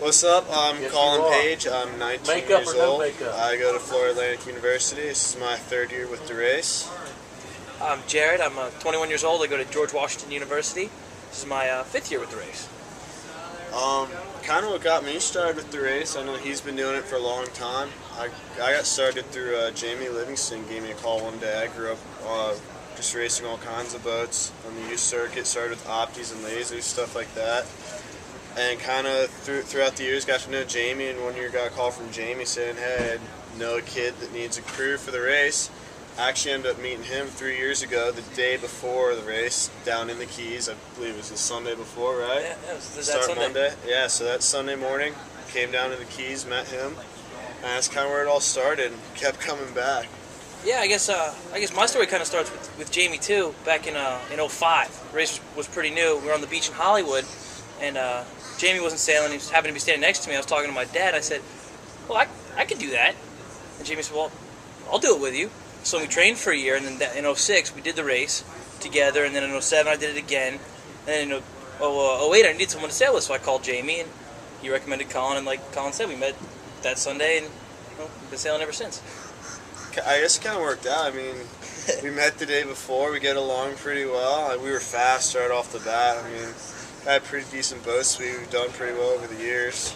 What's up? I'm Yes, Colin Page. I'm 19 Makeup years or no old. makeup? I go to Florida Atlantic University. This is my third year with the race. I'm Jared. I'm 21 years old. I go to George Washington University. This is my fifth year with the race. Kind of what got me started with the race. I know he's been doing it for a long time. I got started through Jamie Livingston. Gave me a call one day. I grew up just racing all kinds of boats on the youth circuit. Started with opties and lasers, stuff like that. And kind of throughout the years got to know Jamie, and one year got a call from Jamie saying, hey, I know a kid that needs a crew for the race. I actually ended up meeting him 3 years ago, the day before the race, down in the Keys. I believe it was the Sunday before, right? Yeah, it was that Start Sunday. Monday. Yeah, so that Sunday morning, came down to the Keys, met him, and that's kind of where it all started, and kept coming back. Yeah, I guess my story kind of starts with Jamie too. Back in '05, the race was pretty new. We were on the beach in Hollywood, and Jamie wasn't sailing. He just happened to be standing next to me. I was talking to my dad. I said, "Well, I could do that." And Jamie said, "Well, I'll do it with you." So we trained for a year, and then in '06 we did the race together, and then in '07 I did it again, and then in '08 I needed someone to sail with, so I called Jamie, and he recommended Colin, and like Colin said, we met that Sunday, and we've been sailing ever since. I guess it kind of worked out. I mean, we met the day before. We get along pretty well. We were fast right off the bat. I mean, I had pretty decent boat speed. We've done pretty well over the years.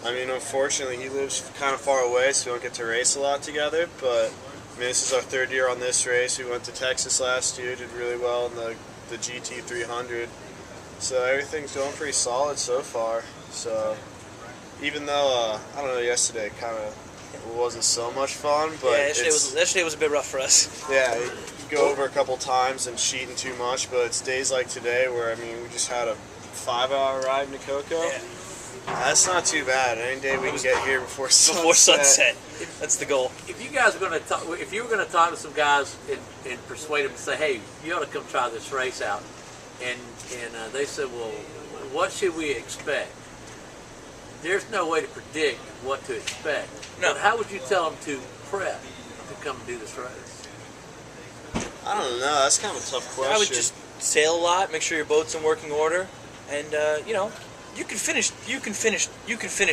I mean, unfortunately, he lives kind of far away, so we don't get to race a lot together, but I mean, this is our third year on this race. We went to Texas last year, did really well in the GT 300. So everything's going pretty solid so far. So even though, I don't know, yesterday kind of wasn't so much fun, but yeah, yesterday was a bit rough for us. Yeah, you go over a couple times and cheating too much, but it's days like today where, I mean, we just had a 5-hour ride in Cocoa. Yeah. That's not too bad. Any day we can get here before sunset. Before sunset, that's the goal. If you guys were going to talk, if you were going to talk to some guys and persuade them to say, "Hey, you ought to come try this race out," and they said, "Well, what should we expect?" There's no way to predict what to expect. No. But how would you tell them to prep to come and do this race? I don't know. That's kind of a tough question. I would just sail a lot, make sure your boat's in working order, and you can finish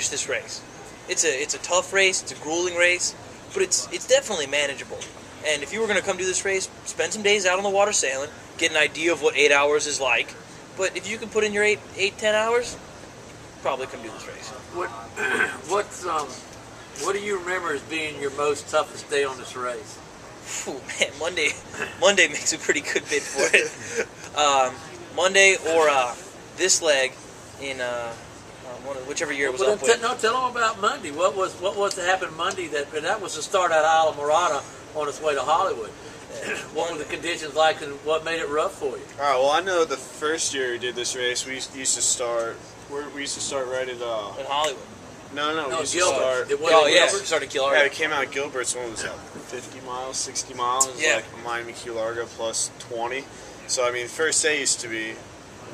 this race. It's a tough race, it's a grueling race, but it's definitely manageable. And if you were going to come do this race, spend some days out on the water sailing, get an idea of what 8 hours is like. But if you can put in your 10 hours, probably come do this race. What do you remember as being your most toughest day on this race? Ooh, man, Monday makes a pretty good bid for it. Monday or this leg in whichever year it was up with. No, tell them about Monday. What was to happen Monday? That was the start at Isla Morada on its way to Hollywood. What were the conditions like, and what made it rough for you? All right. Well, I know the first year we did this race, we used to start right at In Hollywood. No, we used to Gilbert. start. It was It started Key Largo. Yeah, it came out of Gilbert's. One was 50 miles, 60 miles. It was Yeah. like Miami Key Largo plus 20. So I mean, the first day used to be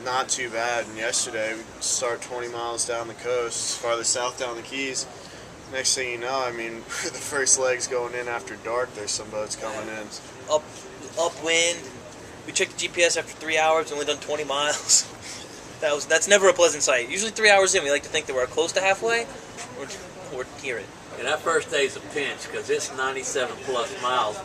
not too bad, and yesterday we start 20 miles down the coast, farther south down the Keys. Next thing you know, I mean, the first leg's going in after dark. There's some boats coming in. Upwind. We checked the GPS after 3 hours. We only done 20 miles. That's never a pleasant sight. Usually 3 hours in, we like to think that we're close to halfway, or hear it. And that first day's a pinch because it's 97 plus miles.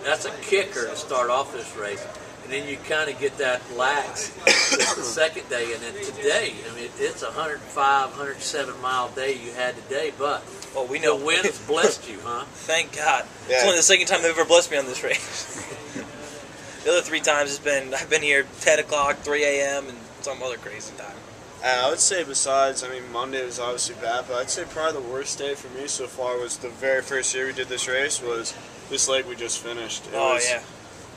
That's a kicker to start off this race. And then you kind of get that lax the second day. And then today, I mean, it's a 105, 107 mile day you had today, but we know the wind has blessed you, huh? Thank God. Yeah. It's only the second time they've ever blessed me on this race. The other 3 times I've been here 10 o'clock, 3 a.m., and some other crazy time. I would say besides, I mean, Monday was obviously bad, but I'd say probably the worst day for me so far was the very first year we did this race was this leg we just finished. It was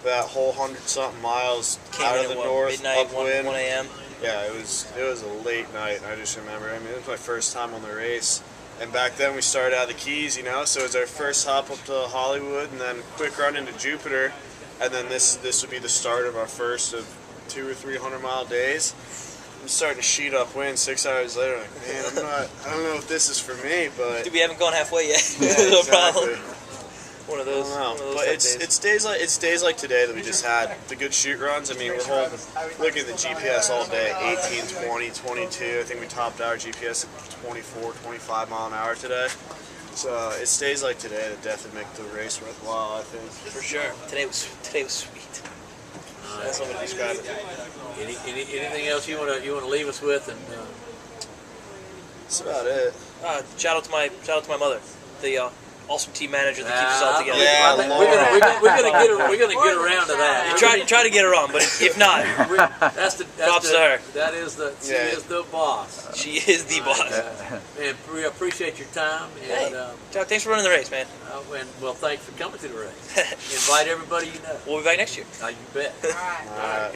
that whole 100-something miles out of the north, midnight, upwind. 1 a.m. Yeah, it was a late night. I just remember. I mean, it was my first time on the race, and back then we started out of the Keys, so it was our first hop up to Hollywood, and then quick run into Jupiter, and then this would be the start of our first of 200 or 300 mile days. I'm starting to sheet up wind 6 hours later. Like, man, I don't know if this is for me, but Dude, we haven't gone halfway yet. yeah, No exactly. problem. One of I those. don't know, One of those but type it's days. it's days like today that we just had the good shoot runs. I mean, we're holding, looking at the GPS all day, 18, 20, 22. I think we topped our GPS at 24, 25 mile an hour today. So it's days like today that definitely make the race worthwhile, I think. For sure. Today was sweet. That's what I'm gonna describe it. Anything else you wanna leave us with? And That's about it. Shout out to my mother, the awesome team manager that keeps us all together. Yeah, we're gonna get around to that. Try to get her on, but if not, props to her. She is the boss. She is the boss. And we appreciate your time. Hey, And Chuck, thanks for running the race, man. well, thanks for coming to the race. Invite everybody you know. We'll be back next year. You bet. All right.